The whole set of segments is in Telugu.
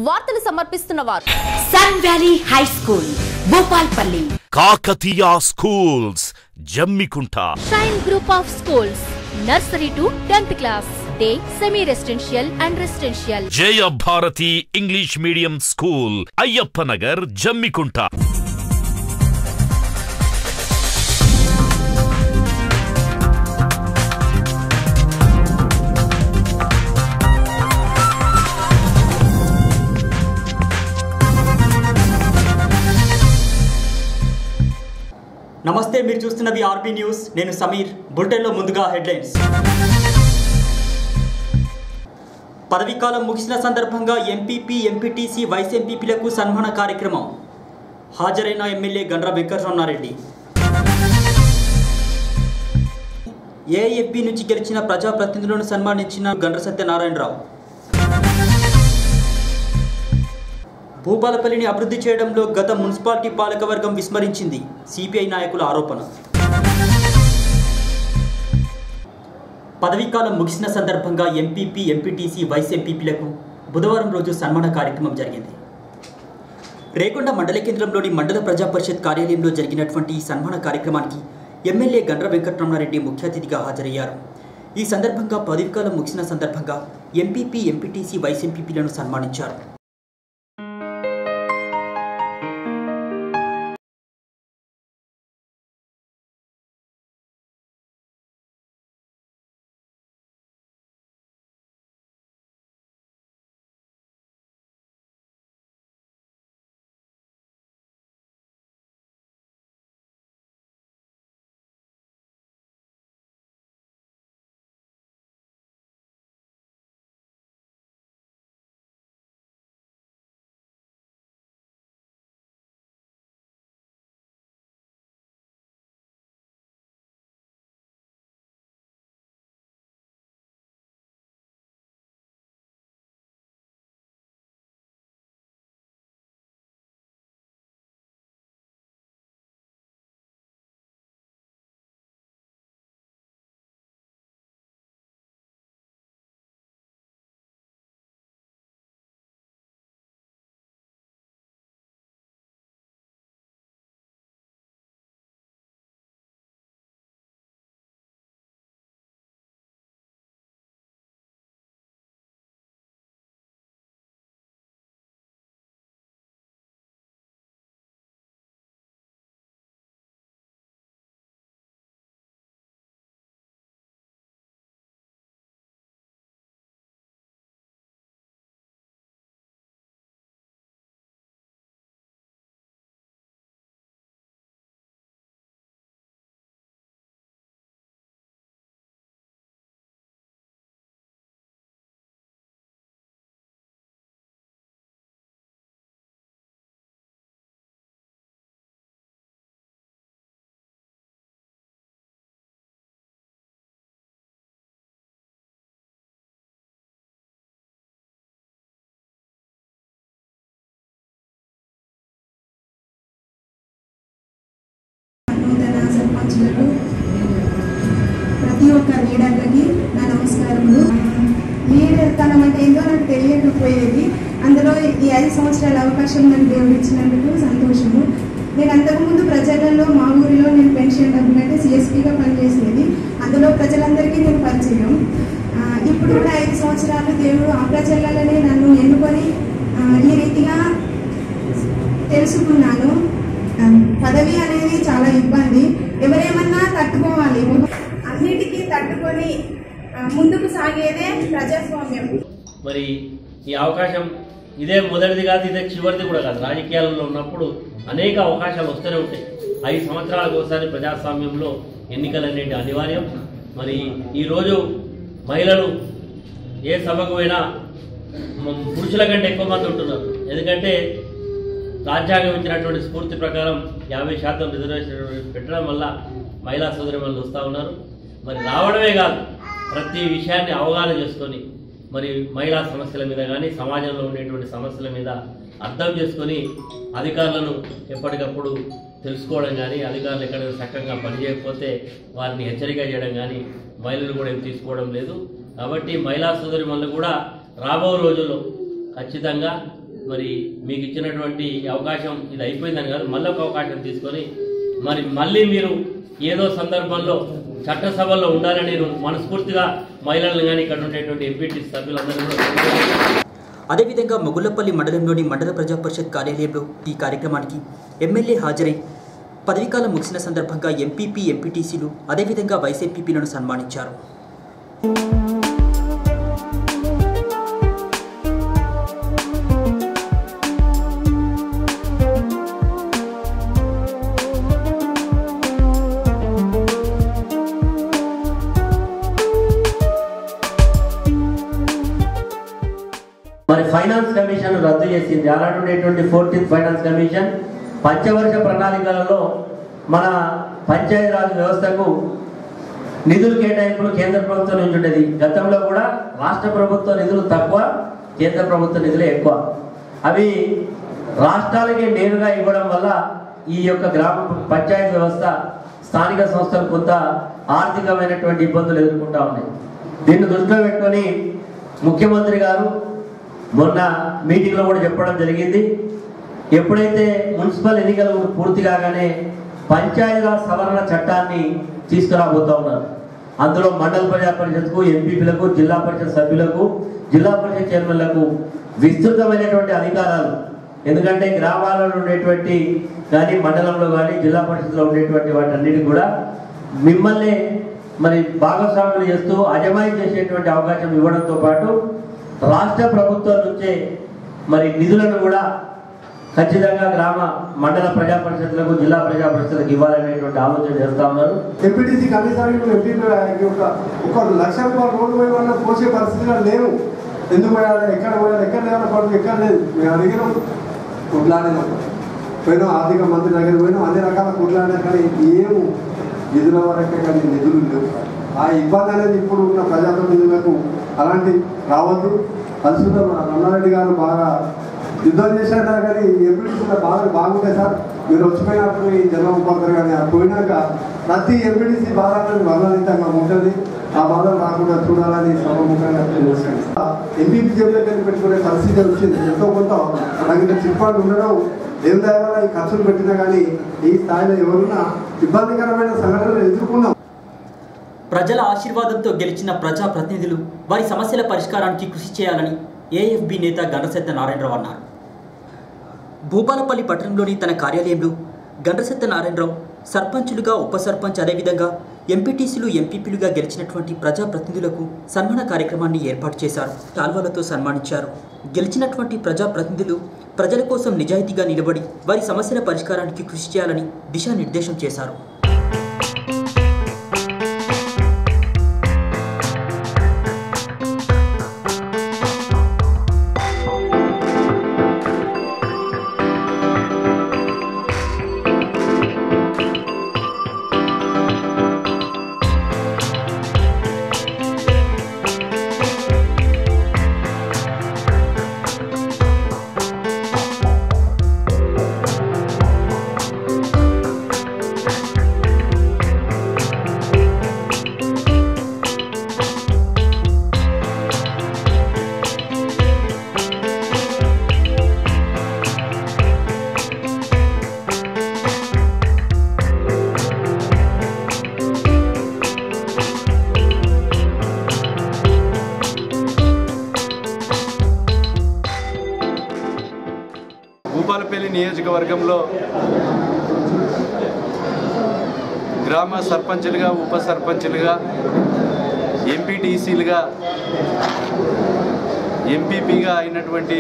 వార్తలు సమర్పిస్తున్నవారు sun valley high school Bhupalpally, Kakatiya schools Jammikunta, shine group of schools nursery to 10th class, day semi residential and residential, Jaya Bharati English medium school Ayyappa Nagar Jammikunta. నమస్తే, మీరు చూస్తున్నది ఆర్బీ న్యూస్. నేను సమీర్. బులెటిన్లో ముందుగా హెడ్లైన్స్. పదవీకాలం ముగిసిన సందర్భంగా ఎంపీపీ, ఎంపీటీసీ, వైస్ ఎంపీపీలకు సన్మాన కార్యక్రమం. హాజరైన ఎమ్మెల్యే గండ్ర వెంకటరమణారెడ్డి. ఏఐఎఫ్బీ నుంచి గెలిచిన ప్రజాప్రతినిధులను సన్మానించిన గండ్ర సత్యనారాయణరావు. భూపాలపల్లిని అభివృద్ధి చేయడంలో గత మున్సిపాలిటీ పాలకవర్గం విస్మరించింది, సిపిఐ నాయకుల ఆరోపణ. పదవీకాలం ముగిసిన సందర్భంగా ఎంపీపీ, ఎంపీటీసీ, వైస్ ఎంపీపీలకు బుధవారం రోజు సన్మాన కార్యక్రమం జరిగింది. రేకొండ మండల కేంద్రంలోని మండల ప్రజా పరిషత్ కార్యాలయంలో జరిగినటువంటి ఈ సన్మాన కార్యక్రమానికి ఎమ్మెల్యే గండ్ర వెంకటరమణారెడ్డి ముఖ్య అతిథిగా హాజరయ్యారు. ఈ సందర్భంగా పదవీకాలం ముగిసిన సందర్భంగా ఎంపీపీ, ఎంపీటీసీ, వైస్ ఎంపీపీలను సన్మానించారు. ప్రతి ఒక్క లీడర్లకి నా నమస్కారములు. లీడర్తనం అంటే ఏందో నాకు తెలియకపోయేది. అందులో ఈ 5 సంవత్సరాల అవకాశం నాకు దేవుడు ఇచ్చినందుకు సంతోషము. నేను అంతకుముందు ప్రజలలో మా ఊరిలో నేను పెన్షన్ డబ్బులు అంటే సిఎస్పీగా పనిచేసేది. అందులో ప్రజలందరికీ నేను పరిచయం. ఇప్పుడు కూడా 5 సంవత్సరాలు దేవుడు ఆ ప్రజలనే నన్ను ఎన్నుకొని ఈ రీతిగా తెలుసుకున్నాను. పదవి అనేది చాలా ఇబ్బంది. ఎవరేమన్నా తట్టుకోవాలి, అన్నిటికీ తట్టుకొని ముందుకు సాగేదే ప్రజాస్వామ్యం. మరి ఈ అవకాశం ఇదే మొదటిది కాదు, ఇదే చివరిది కూడా కాదు. రాజకీయాలలో ఉన్నప్పుడు అనేక అవకాశాలు వస్తూనే ఉంటాయి. 5 సంవత్సరాలకు ఒకసారి ప్రజాస్వామ్యంలో ఎన్నికలు అనేవి అనివార్యం. మరి ఈరోజు మహిళలు ఏ సభకు పోయినా పురుషుల కంటే ఎక్కువ మంది ఉంటున్నారు. ఎందుకంటే రాజ్యాంగం ఇచ్చినటువంటి స్ఫూర్తి ప్రకారం 50% రిజర్వేషన్ పెట్టడం వల్ల మహిళా సోదరిమణులు వస్తూ ఉన్నారు. మరి రావడమే కాదు, ప్రతి విషయాన్ని అవగాహన చేసుకొని మరి మహిళా సమస్యల మీద కానీ సమాజంలో ఉండేటువంటి సమస్యల మీద అర్థం చేసుకొని అధికారులను ఎప్పటికప్పుడు తెలుసుకోవడం కానీ, అధికారులు ఎక్కడైనా చక్కగా పనిచేయకపోతే వారిని హెచ్చరిక చేయడం కానీ మహిళలు కూడా ఏం తీసుకోవడం లేదు. కాబట్టి మహిళా సోదరిమణులు కూడా రాబో రోజుల్లో ఖచ్చితంగా మరి మీకు ఇచ్చినటువంటి అవకాశం ఇది అయిపోయిందని కాదు, మళ్ళీ ఒక అవకాశం తీసుకొని మరి మళ్ళీ మీరు ఏదో సందర్భంలో చట్టసభల్లో ఉండాలని నేను మనస్ఫూర్తిగా మహిళలను కానీ ఇక్కడ ఉండేటువంటి ఎంపీటీసీ సభ్యులందరూ కూడా. అదేవిధంగా మొగుళ్లపల్లి మండలంలోని మండల ప్రజా పరిషత్ కార్యాలయంలో ఈ కార్యక్రమానికి ఎమ్మెల్యే హాజరై పదవీకాలం ముగిసిన సందర్భంగా ఎంపీపీ ఎంపీటీసీలు అదేవిధంగా వైస్ ఎంపీపీలను సన్మానించారు. మరి ఫైనాన్స్ కమిషన్ రద్దు చేసింది. అలాంటి ఉండేటువంటి 14th ఫైనాన్స్ కమిషన్ పంచవర్ష ప్రణాళికలలో మన పంచాయతీరాజ్ వ్యవస్థకు నిధులు కేటాయింపులు కేంద్ర ప్రభుత్వం నుంచి ఉండేది. గతంలో కూడా రాష్ట్ర ప్రభుత్వ నిధులు తక్కువ, కేంద్ర ప్రభుత్వ నిధులే ఎక్కువ. అవి రాష్ట్రాలకి నేరుగా ఇవ్వడం వల్ల ఈ యొక్క గ్రామ పంచాయతీ వ్యవస్థ స్థానిక సంస్థలు కొంత ఆర్థికమైనటువంటి ఇబ్బందులు ఎదుర్కొంటా ఉన్నాయి. దీన్ని దృష్టిలో పెట్టుకొని ముఖ్యమంత్రి గారు మొన్న మీటింగ్లో కూడా చెప్పడం జరిగింది. ఎప్పుడైతే మున్సిపల్ ఎన్నికలు పూర్తి కాగానే పంచాయతీరాజ్ సవరణ చట్టాన్ని తీసుకురాబోతా ఉన్నారు. అందులో మండల ప్రజా పరిషత్కు, ఎంపీపీలకు, జిల్లా పరిషత్ సభ్యులకు, జిల్లా పరిషత్ చైర్మన్లకు విస్తృతమైనటువంటి అధికారాలు. ఎందుకంటే గ్రామాలలో ఉండేటువంటి కానీ మండలంలో కానీ జిల్లా పరిషత్లో ఉండేటువంటి వాటన్నిటి కూడా మిమ్మల్ని మరి భాగస్వాములు చేస్తూ అజమాయి చేసేటువంటి అవకాశం ఇవ్వడంతో పాటు రాష్ట్ర ప్రభుత్వం నుంచే మరి నిధులను కూడా ఖచ్చితంగా గ్రామ మండల ప్రజా పరిషత్లకు, జిల్లా ప్రజా పరిషత్లకు ఇవ్వాలనేటువంటి ఆలోచన చేస్తా ఉన్నారు. ఎంపీటీసీ కనీసానికి ఎంపీ ఒక ₹1,00,000 రోడ్డు పోయి వల్ల పోసే పరిస్థితిగా లేవు. ఎందుకు పోయాలి, ఎక్కడ పోయాలి, ఎక్కడ లేవన్న పడుతుంది, ఎక్కడ లేదు. మేము అడిగినాం, కొట్లాడినాం, పోయినాం, ఆర్థిక మంత్రి దగ్గర పోయినాం, అన్ని రకాల కొట్లాడినా కానీ ఏం నిధుల వరకే కానీ నిధులు లేవు. ఆ ఇబ్బంది అనేది ఇప్పుడు ఉన్న ప్రజాప్రతినిధులకు అలాంటి రావద్దు. అలసులో రమణారెడ్డి గారు బాగా యుద్ధం చేశారు కానీ ఎంపీటీసీలో బాగుండే సార్. మీరు వచ్చిపోయినప్పుడు ఈ జనం పోతారు కానీ అది పోయినాక ప్రతి ఎంపీటీసీ బాధ వర్ణనితంగా ఉంటుంది. ఆ బాధలు రాకుండా చూడాలని సభముఖంగా తెలియజేస్తాను. ఎంపీపీ జేబులోకి పెట్టుకునే పరిస్థితి వచ్చింది. ఎంతో కొంత నాకు చిట్పాటు ఉండడం ఏం దానివల్ల ఈ ఖర్చులు పెట్టినా కానీ ఈ స్థాయిలో ఎవరున్నా ఇబ్బందికరమైన సంఘటనలు ఎదుర్కొన్నాం. ప్రజల ఆశీర్వాదంతో గెలిచిన ప్రజాప్రతినిధులు వారి సమస్యల పరిష్కారానికి కృషి చేయాలని ఏఎఫ్బి నేత గండ్రసెత్త నారాయణరావు అన్నారు. భూపాలపల్లి పట్టణంలోని తన కార్యాలయంలో గండ్రసెత్త నారాయణరావు సర్పంచులుగా, ఉప సర్పంచ్ అదేవిధంగా ఎంపీటీసీలు, ఎంపీపీలుగా గెలిచినటువంటి ప్రజాప్రతినిధులకు సన్మాన కార్యక్రమాన్ని ఏర్పాటు చేశారు. శాల్వాలతో సన్మానించారు. గెలిచినటువంటి ప్రజాప్రతినిధులు ప్రజల కోసం నిజాయితీగా నిలబడి వారి సమస్యల పరిష్కారానికి కృషి చేయాలని దిశానిర్దేశం చేశారు. భూపాలపల్లి నియోజకవర్గంలో గ్రామ సర్పంచులుగా, ఉప సర్పంచులుగా, ఎంపీటీసీలుగా, ఎంపీపీగా అయినటువంటి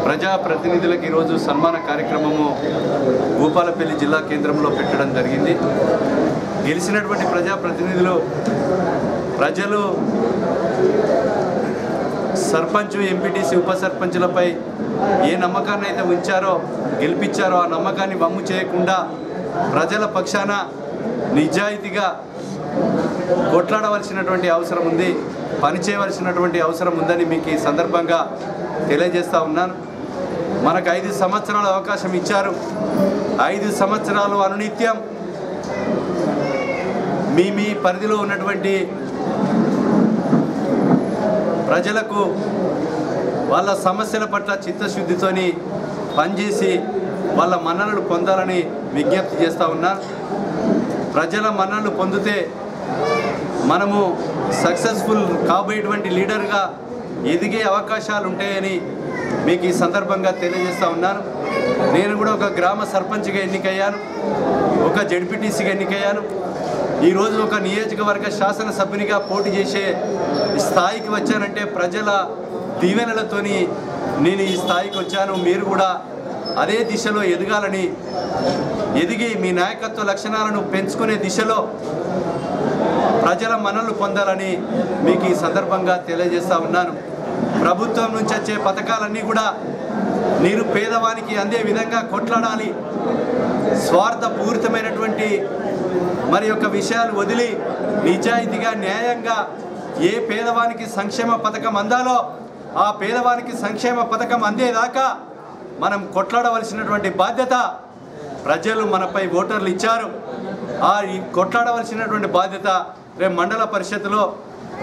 ప్రజాప్రతినిధులకు ఈరోజు సన్మాన కార్యక్రమము భూపాలపల్లి జిల్లా కేంద్రంలో పెట్టడం జరిగింది. గెలిచినటువంటి ప్రజాప్రతినిధులు ప్రజలు సర్పంచ్, ఎంపీటీసీ, ఉప సర్పంచులపై ఏ నమ్మకాన్ని అయితే ఉంచారో, గెలిపించారో ఆ నమ్మకాన్ని వమ్ము చేయకుండా ప్రజల పక్షాన నిజాయితీగా కొట్లాడవలసినటువంటి అవసరం ఉంది, పనిచేయవలసినటువంటి అవసరం ఉందని మీకు ఈ సందర్భంగా తెలియజేస్తూ ఉన్నాను. మనకు 5 సంవత్సరాల అవకాశం ఇచ్చారు. 5 సంవత్సరాలు అనునిత్యం మీ పరిధిలో ఉన్నటువంటి ప్రజలకు వాళ్ళ సమస్యల పట్ల చిత్తశుద్ధితోని పనిచేసి వాళ్ళ మన్ననలు పొందాలని విజ్ఞప్తి చేస్తూ ఉన్నారు. ప్రజల మన్ననలు పొందితే మనము సక్సెస్ఫుల్ కాబోయేటువంటి లీడర్గా ఎదిగే అవకాశాలు ఉంటాయని మీకు ఈ సందర్భంగా తెలియజేస్తూ ఉన్నాను. నేను కూడా ఒక గ్రామ సర్పంచ్గా ఎన్నికయ్యాను, ఒక జడ్పీటీసీగా ఎన్నికయ్యాను. ఈరోజు ఒక నియోజకవర్గ శాసనసభ్యునిగా పోటీ చేసే స్థాయికి వచ్చానంటే ప్రజల దీవెనలతోని నేను ఈ స్థాయికి వచ్చాను. మీరు కూడా అదే దిశలో ఎదగాలని, ఎదిగి మీ నాయకత్వ లక్షణాలను పెంచుకునే దిశలో ప్రజల మన్ననలు పొందాలని మీకు ఈ సందర్భంగా తెలియజేస్తూ ఉన్నాను. ప్రభుత్వం నుంచి వచ్చే పథకాలన్నీ కూడా మీరు పేదవానికి అందే విధంగా కొట్లాడాలి. స్వార్థపూరితమైనటువంటి మరి యొక్క విషయాలు వదిలి నిజాయితీగా న్యాయంగా ఏ పేదవానికి సంక్షేమ పథకం అందాలో ఆ పేదవానికి సంక్షేమ పథకం అందేదాకా మనం కొట్లాడవలసినటువంటి బాధ్యత ప్రజలు మనపై ఓటర్లు ఇచ్చారు. ఆ కొట్లాడవలసినటువంటి బాధ్యత రేపు మండల పరిషత్తులో,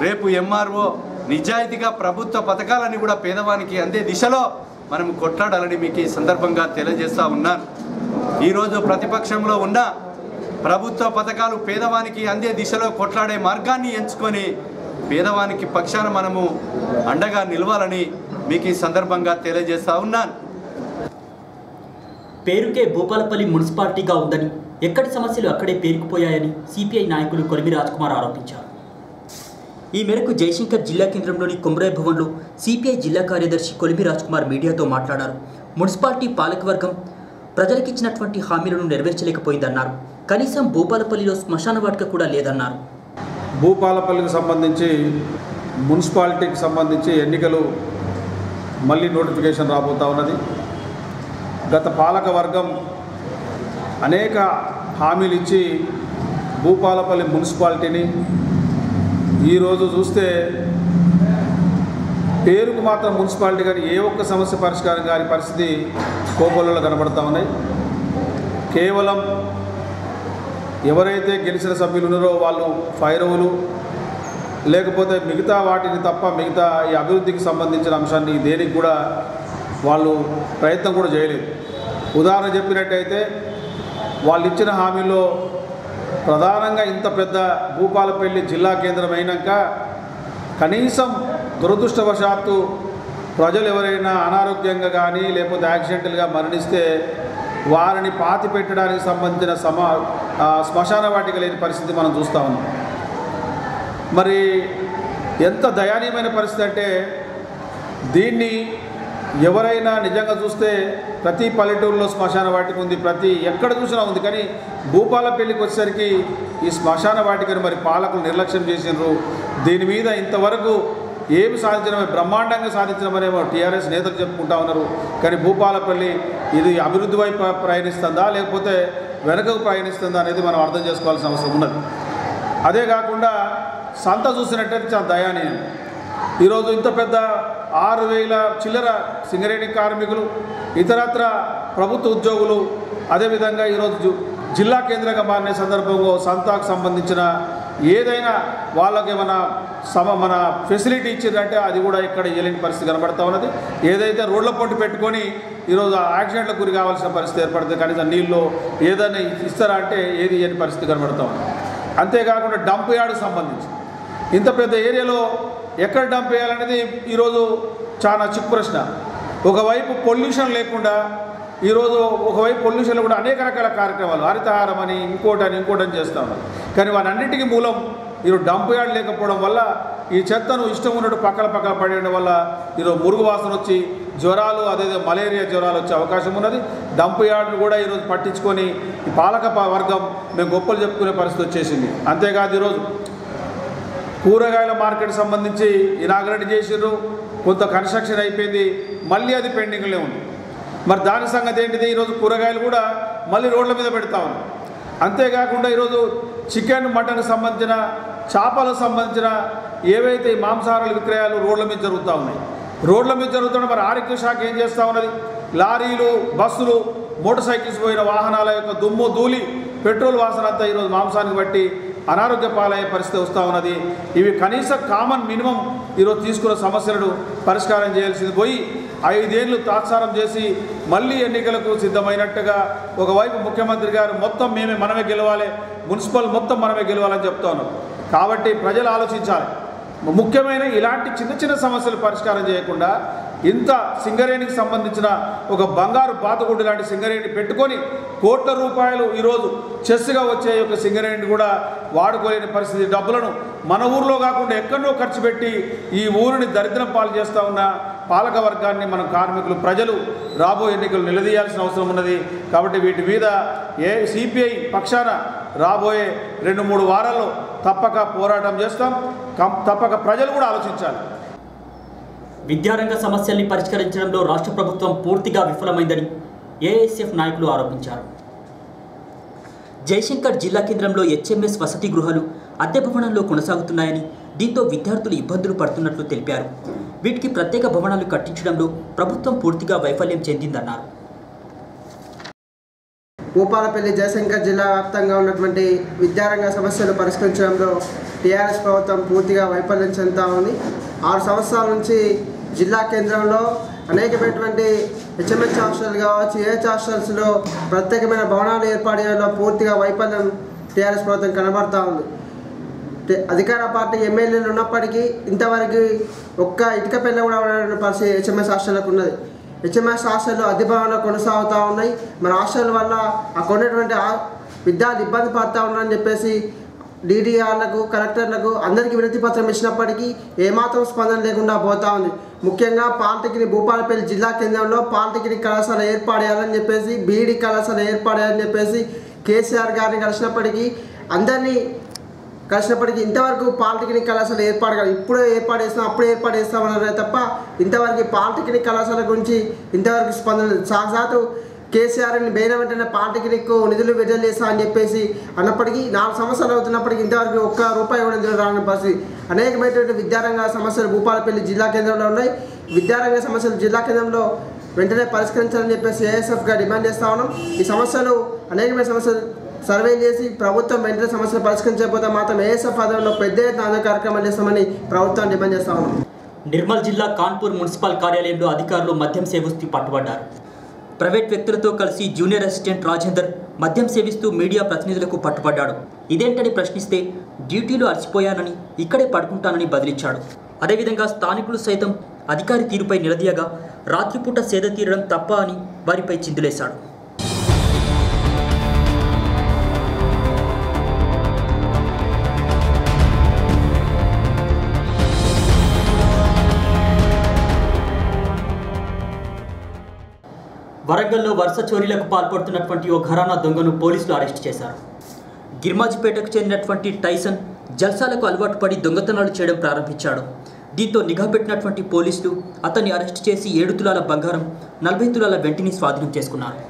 రేపు ఎంఆర్ఓ నిజాయితీగా ప్రభుత్వ పథకాలన్నీ కూడా పేదవానికి అందే దిశలో మనం కొట్లాడాలని మీకు ఈ సందర్భంగా తెలియజేస్తూ ఉన్నాను. ఈరోజు ప్రతిపక్షంలో ఉన్న ప్రభుత్వ పథకాలు పేదవానికి అందే దిశలో కొట్లాడే మార్గాన్ని ఎంచుకొని పేదవానికి పక్షాన మనము అండగా నిలవాలని మీకు ఈ సందర్భంగా తెలియజేస్తూ ఉన్నాను. పేరుకే భూపాలపల్లి మున్సిపాలిటీగా ఉందని, ఎక్కడి సమస్యలు అక్కడే పేరుకుపోయాయని సిపిఐ నాయకులు కొలిమి రాజ్కుమార్ ఆరోపించారు. ఈ మేరకు జయశంకర్ జిల్లా కేంద్రంలోని కుమ్రాయ్ భవన్లో సిపిఐ జిల్లా కార్యదర్శి కొలిమి రాజ్కుమార్ మీడియాతో మాట్లాడారు. మున్సిపాలిటీ పాలకవర్గం ప్రజలకిచ్చినటువంటి హామీలను నెరవేర్చలేకపోయిందన్నారు. కనీసం భూపాలపల్లిలో శ్మశాన వాటిక కూడా లేదన్నారు. భూపాలపల్లికి సంబంధించి మున్సిపాలిటీకి సంబంధించి ఎన్నికలు మళ్ళీ నోటిఫికేషన్ రాబోతూ ఉన్నది. గత పాలక వర్గం అనేక హామీలు ఇచ్చి భూపాలపల్లి మున్సిపాలిటీని ఈరోజు చూస్తే పేరుకు మాత్రం మున్సిపాలిటీ కానీ ఏ ఒక్క సమస్య పరిష్కారం కాని పరిస్థితి కోపల్లో కనబడుతూ ఉన్నాయి. కేవలం ఎవరైతే గెలిచిన సభ్యులు ఉన్నారో వాళ్ళు ఫైరవులు, లేకపోతే మిగతా వాటిని తప్ప మిగతా ఈ అభివృద్ధికి సంబంధించిన అంశాన్ని దేనికి కూడా వాళ్ళు ప్రయత్నం కూడా చేయలేదు. ఉదాహరణ చెప్పినట్టయితే వాళ్ళు ఇచ్చిన హామీలో ప్రధానంగా ఇంత పెద్ద భూపాలపల్లి జిల్లా కేంద్రం అయినాక కనీసం దురదృష్టవశాత్తు ప్రజలు ఎవరైనా అనారోగ్యంగా కానీ లేకపోతే యాక్సిడెంటల్గా మరణిస్తే వారిని పాతి పెట్టడానికి సంబంధించిన శ్మశాన వాటిక లేని పరిస్థితి మనం చూస్తూ ఉన్నాం. మరి ఎంత దయనీయమైన పరిస్థితి అంటే దీన్ని ఎవరైనా నిజంగా చూస్తే ప్రతి పల్లెటూరులో శ్మశాన వాటిక ఉంది, ప్రతి ఎక్కడ చూసినా ఉంది. కానీ భూపాలపల్లికి వచ్చేసరికి ఈ శ్మశాన వాటికను మరి పాలకులు నిర్లక్ష్యం చేసినారు. దీని మీద ఇంతవరకు ఏమి సాధించడమే, బ్రహ్మాండంగా సాధించడమనేమో టీఆర్ఎస్ నేతలు చెప్పుకుంటా ఉన్నారు. కానీ భూపాలపల్లి ఇది అభివృద్ధి వైపు ప్రయాణిస్తుందా లేకపోతే వెనకకు ప్రయాణిస్తుందా అనేది మనం అర్థం చేసుకోవాల్సిన అవసరం ఉన్నది. అదే కాకుండా సంత చూసినట్టయితే చాలా దయానీయం. ఈరోజు ఇంత పెద్ద 6,000 చిల్లర సింగరేణి కార్మికులు, ఇతరత్ర ప్రభుత్వ ఉద్యోగులు, అదేవిధంగా ఈరోజు జిల్లా కేంద్రంగా మారిన సందర్భంలో సంతాకు సంబంధించిన ఏదైనా వాళ్ళకి ఏమైనా మన ఫెసిలిటీ ఇచ్చిందంటే అది కూడా ఇక్కడ ఇవ్వలేని పరిస్థితి కనబడతా ఉన్నది. ఏదైతే రోడ్ల పొంటి పెట్టుకొని ఈరోజు యాక్సిడెంట్లకు గురి కావాల్సిన పరిస్థితి ఏర్పడుతుంది. కనీసం నీళ్ళు ఏదైనా ఇస్తారా అంటే ఏది ఇవ్వని పరిస్థితి కనబడతా ఉంది. అంతేకాకుండా డంప్ యార్డుకు సంబంధించి ఇంత పెద్ద ఏరియాలో ఎక్కడ డంప్ వేయాలనేది ఈరోజు చాలా చిక్కు ప్రశ్న. ఒకవైపు పొల్యూషన్ లేకుండా ఈరోజు ఒకవైపు పొల్యూషన్లో కూడా అనేక రకాల కార్యక్రమాలు హరితహారం అని ఇంకోటని చేస్తూ ఉన్నారు. కానీ వాటన్నింటికీ మూలం ఈరోజు డంప్ యార్డ్ లేకపోవడం వల్ల ఈ చెత్తను ఇష్టం ఉన్నట్టు పక్కన పడేయడం వల్ల ఈరోజు మురుగు వాసన వచ్చి జ్వరాలు, అదే మలేరియా జ్వరాలు వచ్చే అవకాశం ఉన్నది. డంప్ యార్డును కూడా ఈరోజు పట్టించుకొని ఈ పాలక వర్గం మేము గొప్పలు చెప్పుకునే పరిస్థితి వచ్చేసింది. అంతేకాదు ఈరోజు కూరగాయల మార్కెట్ సంబంధించి ఇనాగరేట్ చేసిర్రు, కొంత కన్స్ట్రక్షన్ అయిపోయింది, మళ్ళీ అది పెండింగ్లో ఉంది. మరి దాని సంగతి ఏంటిది? ఈరోజు కూరగాయలు కూడా మళ్ళీ రోడ్ల మీద పెడతా ఉన్నాయి. అంతేకాకుండా ఈరోజు చికెన్, మటన్కి సంబంధించిన, చేపలకు సంబంధించిన ఏవైతే మాంసాహారాల విక్రయాలు రోడ్ల మీద జరుగుతూ ఉన్నాయి. రోడ్ల మీద జరుగుతున్న మరి ఆరోగ్య శాఖ ఏం చేస్తూ ఉన్నది? లారీలు, బస్సులు, మోటార్ సైకిల్స్ పోయిన వాహనాల యొక్క దుమ్ము ధూళి, పెట్రోల్ వాసన అంతా ఈరోజు మాంసానికి బట్టి అనారోగ్య పాలయ్యే పరిస్థితి వస్తూ ఉన్నది. ఇవి కనీస కామన్ మినిమం ఈరోజు తీసుకున్న సమస్యలను పరిష్కారం చేయాల్సింది పోయి 5 ఏళ్ళు తాత్సారం చేసి మళ్ళీ ఎన్నికలకు సిద్ధమైనట్టుగా ఒకవైపు ముఖ్యమంత్రి గారు మొత్తం మనమే గెలవాలి, మున్సిపల్ మొత్తం మనమే గెలవాలని చెప్తా ఉన్నాం. కాబట్టి ప్రజలు ఆలోచించాలి. ముఖ్యమైన ఇలాంటి చిన్న చిన్న సమస్యలు పరిష్కారం చేయకుండా ఇంత సింగరేణికి సంబంధించిన ఒక బంగారు బాతుగుడ్డు లాంటి సింగరేణి పెట్టుకొని కోట్ల రూపాయలు ఈరోజు చెస్గా వచ్చే ఒక సింగరేణిని కూడా వాడుకోలేని పరిస్థితి. డబ్బులను మన ఊరిలో కాకుండా ఎక్కడో ఖర్చు పెట్టి ఈ ఊరిని దరిద్రం పాలు చేస్తూ ఉన్న పాలక వర్గాన్ని మన కార్మికులు ప్రజలు రాబోయే ఎన్నికలు నిలదీయాల్సిన అవసరం ఉన్నది. కాబట్టి వీటి మీద సిపిఐ పక్షాన రాబోయే 2-3 వారాల్లో తప్పక పోరాటం చేస్తాం. తప్పక ప్రజలు కూడా ఆలోచించాలి. విద్యారంగ సమస్యల్ని పరిష్కరించడంలో రాష్ట్ర ప్రభుత్వం పూర్తిగా విఫలమైందని ఏఐఎస్ఎఫ్ నాయకులు ఆరోపించారు. జయశంకర్ జిల్లా కేంద్రంలో హెచ్ఎంఎస్ వసతి గృహాలు అద్దె భవనంలో కొనసాగుతున్నాయని, దీంతో విద్యార్థులు ఇబ్బందులు పడుతున్నట్లు తెలిపారు. వీటికి ప్రత్యేక భవనాలు కట్టించడంలో ప్రభుత్వం పూర్తిగా వైఫల్యం చెందిందన్నారు. భూపాలపల్లి జయశంకర్ జిల్లా వ్యాప్తంగా ఉన్నటువంటి విద్యారంగ సమస్యలు పరిష్కరించడంలో టీఆర్ఎస్ ప్రభుత్వం పూర్తిగా వైఫల్యం చెందుతూ ఉంది. 6 సంవత్సరాల నుంచి జిల్లా కేంద్రంలో అనేకమైనటువంటి హెచ్ఎంహెచ్ హాస్టల్ కావచ్చు, ఏహెచ్ హాస్టల్స్లో ప్రత్యేకమైన భవనాలు ఏర్పాటు చేయడంలో పూర్తిగా వైఫల్యం టీఆర్ఎస్ ప్రభుత్వం కనబడుతూ ఉంది. అధికార పార్టీ ఎమ్మెల్యేలు ఉన్నప్పటికీ ఇంతవరకు ఒక్క ఇటుక పెళ్ళ కూడా ఉండడం పరిస్థితి హెచ్ఎంఎస్ హాస్టల్లకు ఉన్నది. హెచ్ఎంఎస్ హాస్టల్లో అద్దె భవనాలు కొనసాగుతూ ఉన్నాయి. మరి హాస్టల్ వల్ల ఆ కొన్నటువంటి విద్యార్థులు ఇబ్బంది పడుతూ ఉన్నారని చెప్పేసి డీడీఆర్లకు, కలెక్టర్లకు అందరికీ వినతి పత్రం ఇచ్చినప్పటికీ ఏమాత్రం స్పందన లేకుండా పోతా ఉంది. ముఖ్యంగా పాలిటెక్నిక్ భూపాలపల్లి జిల్లా కేంద్రంలో పాలిటెక్నిక్ కళాశాల ఏర్పాటు చేయాలని చెప్పేసి, బీఈడీ కళాశాల ఏర్పాటు చేయాలని చెప్పేసి కేసీఆర్ గారిని కలిసినప్పటికీ ఇంతవరకు పాలిటెక్నిక్ కళాశాల ఏర్పాటు కాదు. ఇప్పుడే ఏర్పాటు చేస్తాం, అప్పుడే ఏర్పాటు చేస్తామన్నారే తప్ప ఇంతవరకు పాలిటెక్నిక్ కళాశాల గురించి ఇంతవరకు స్పందన. సాక్షాత్తు కేసీఆర్ని బెయిన వెంటనే పాలిటెక్నిక్ నిధులు విడుదల చేస్తా అని చెప్పేసి అన్నప్పటికీ 4 సంవత్సరాలు అవుతున్నప్పటికీ ఇంతవరకు ₹1 కూడా నిధులు రాని పరిస్థితి. అనేకమైనటువంటి విద్యారంగ సమస్యలు భూపాలపల్లి జిల్లా కేంద్రంలో ఉన్నాయి. విద్యారంగ సమస్యలు జిల్లా కేంద్రంలో వెంటనే పరిష్కరించాలని చెప్పేసి ఏఎస్ఎఫ్గా డిమాండ్ చేస్తూ ఉన్నాం. ఈ సమస్యలు అనేకమైన సమస్యలు సర్వే చేసి ప్రభుత్వం వెంటనే సమస్యలు పరిష్కరించకపోతే మాత్రం ఏఎస్ఎఫ్ ఆధ్వర్యంలో పెద్ద ఎత్తున కార్యక్రమాలు చేస్తామని ప్రభుత్వాన్ని డిమాండ్ చేస్తా ఉన్నాం. నిర్మల్ జిల్లా కాన్పూర్ మున్సిపల్ కార్యాలయంలో అధికారులు మద్యం సేవిస్తూ పట్టుబడ్డారు. ప్రైవేట్ వ్యక్తులతో కలిసి జూనియర్ అసిస్టెంట్ రాజేందర్ మద్యం సేవిస్తూ మీడియా ప్రతినిధులకు పట్టుబడ్డాడు. ఇదేంటని ప్రశ్నిస్తే డ్యూటీలో అలసిపోయానని, ఇక్కడే పడుకుంటానని బదిలించాడు. అదేవిధంగా స్థానికులు సైతం అధికారి తీరుపై నిలదీయగా రాత్రిపూట సేద తీరడం తప్ప అని వారిపై చిందులేశాడు. వరంగల్లో వరుస చోరీలకు పాల్పడుతున్నటువంటి ఓ ఘరానా దొంగను పోలీసులు అరెస్ట్ చేశారు. గిర్మాజిపేటకు చెందినటువంటి టైసన్ జల్సాలకు అలవాటు పడి దొంగతనాలు చేయడం ప్రారంభించాడు. దీంతో నిఘా పెట్టినటువంటి పోలీసులు అతన్ని అరెస్ట్ చేసి 7 తులాల బంగారం, 40 తులాల వెంటిని స్వాధీనం చేసుకున్నారు.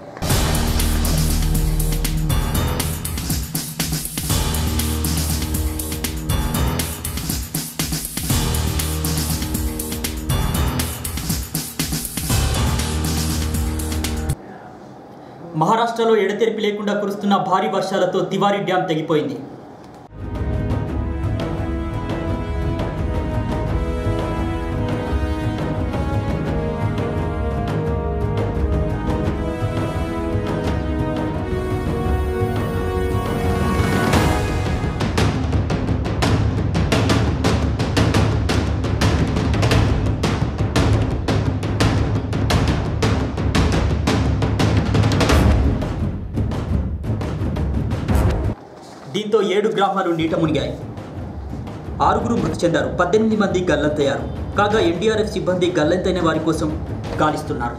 మహారాష్ట్రలో ఎడతెరిపి లేకుండా కురుస్తున్న భారీ వర్షాలతో తివారీ డ్యాం తెగిపోయింది. దీంతో 7 గ్రామాలు నీట మునిగాయి. 6 మృతి చెందారు. 18 మంది గల్లంతయ్యారు. కాగా ఎన్డీఆర్ఎఫ్ సిబ్బంది గల్లంతైన వారి కోసం గాలిస్తున్నారు.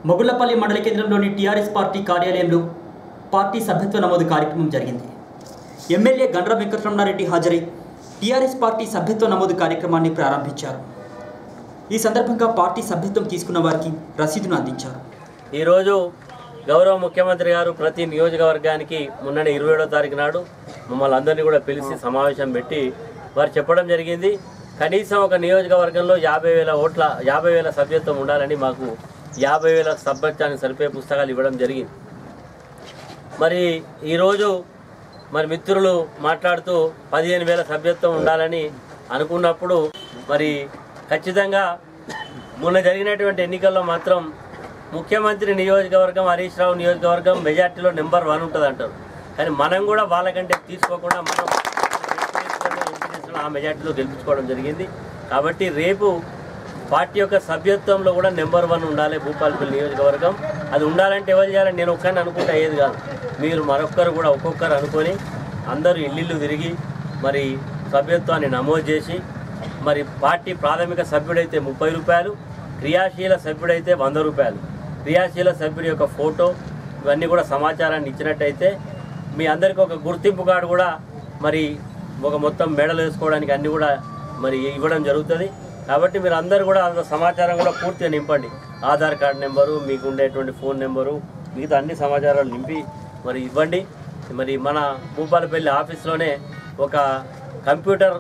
మొగుళ్లపల్లి మండల కేంద్రంలోని టీఆర్ఎస్ పార్టీ కార్యాలయంలో పార్టీ సభ్యత్వ నమోదు కార్యక్రమం జరిగింది. ఎమ్మెల్యే గండ్ర వెంకటరమణారెడ్డి హాజరై టీఆర్ఎస్ పార్టీ సభ్యత్వ నమోదు కార్యక్రమాన్ని ప్రారంభించారు. ఈ సందర్భంగా పార్టీ సభ్యత్వం తీసుకున్న వారికి రసీదును అందించారు. ఈరోజు గౌరవ ముఖ్యమంత్రి గారు ప్రతి నియోజకవర్గానికి మొన్న 27వ తారీఖు నాడు మమ్మల్ని అందరినీ కూడా పిలిచి సమావేశం పెట్టి వారు చెప్పడం జరిగింది. కనీసం ఒక నియోజకవర్గంలో 50,000 సభ్యత్వం ఉండాలని మాకు 50,000 సభ్యత్వానికి సరిపోయే పుస్తకాలు ఇవ్వడం జరిగింది. మరి ఈరోజు మరి మిత్రులు మాట్లాడుతూ 15,000 సభ్యత్వం ఉండాలని అనుకున్నప్పుడు మరి ఖచ్చితంగా మొన్న జరిగినటువంటి ఎన్నికల్లో మాత్రం ముఖ్యమంత్రి నియోజకవర్గం హరీష్ రావు నియోజకవర్గం మెజార్టీలో నెంబర్ 1 ఉంటుంది అంటారు. కానీ మనం కూడా వాళ్ళకంటే తీసుకోకుండా మనం ఆ మెజార్టీలో గెలిపించుకోవడం జరిగింది. కాబట్టి రేపు పార్టీ యొక్క సభ్యత్వంలో కూడా నెంబర్ 1 ఉండాలి భూపాలపల్లి నియోజకవర్గం. అది ఉండాలంటే ఎవరు చేయాలని నేను ఒక్కరిని అనుకుంటే అయ్యేది కాదు. మీరు మరొక్కరు కూడా ఒక్కొక్కరు అనుకొని అందరూ ఇల్లు తిరిగి మరి సభ్యత్వాన్ని నమోదు చేసి మరి పార్టీ ప్రాథమిక సభ్యుడైతే 30 రూపాయలు, క్రియాశీల సభ్యుడైతే 100 రూపాయలు, క్రియాశీల సభ్యుడి యొక్క ఫోటో ఇవన్నీ కూడా సమాచారాన్ని ఇచ్చినట్టయితే మీ అందరికీ ఒక గుర్తింపు కార్డు కూడా మరి ఒక మొత్తం మెడల్ వేసుకోవడానికి అన్నీ కూడా మరి ఇవ్వడం జరుగుతుంది. కాబట్టి మీరు అందరూ కూడా అందులో సమాచారం కూడా పూర్తిగా నింపండి. ఆధార్ కార్డు నెంబరు, మీకు ఉండేటువంటి ఫోన్ నెంబరు, మిగతా అన్ని సమాచారాలు నింపి మరి ఇవ్వండి. మరి మన భూపాలపల్లి ఆఫీస్లోనే ఒక కంప్యూటర్,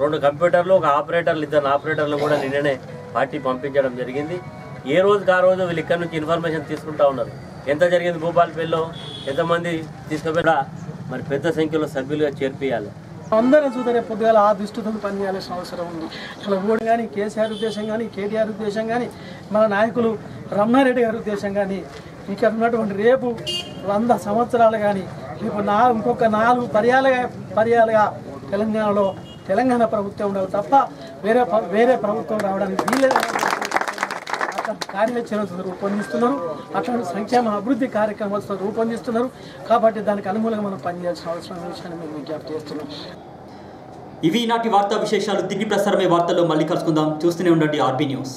2 కంప్యూటర్లు, ఒక ఆపరేటర్లు, 2 ఆపరేటర్లు కూడా నిన్ననే పార్టీ పంపించడం జరిగింది. ఏ రోజుకి ఆ రోజు వీళ్ళు ఇక్కడ నుంచి ఇన్ఫర్మేషన్ తీసుకుంటా ఉన్నారు. ఎంత జరిగింది భూపాలపల్లిలో, ఎంతమంది తీసుకుపోయినా మరి పెద్ద సంఖ్యలో సభ్యులుగా చేర్పియాలి. అందరూ చూస్తే పొద్దుగాల ఆ దృష్టితో పనిచేయాల్సిన అవసరం ఉంది. అలా ఓడి కానీ కేసీఆర్ ఉద్దేశం కానీ, కేటీఆర్ ఉద్దేశం కానీ, మన నాయకులు రమణారెడ్డి గారి ఉద్దేశం కానీ, ఇక్కడ ఉన్నటువంటి రేపు 100 సంవత్సరాలు కానీ రేపు ఇంకొక 4 పర్యాలుగా తెలంగాణ ప్రభుత్వం ఉండదు తప్ప వేరే ప్రభుత్వం రావడానికి వీల్లేదని అట్లాంటి కార్యాచరణ రూపొందిస్తున్నారు. అట్లాంటి సంక్షేమ అభివృద్ధి కార్యక్రమాలు రూపొందిస్తున్నారు. కాబట్టి దానికి అనుకూలంగా మనం పనిచేయాల్సిన అవసరం విషయాన్ని మేము విజ్ఞప్తి చేస్తున్నాం. ఇవి ఈనాటి వార్తా విశేషాలు. తిరిగి ప్రసారమే వార్తల్లో మళ్ళీ కలుసుకుందాం. చూస్తూనే ఉండండి ఆర్బీ న్యూస్.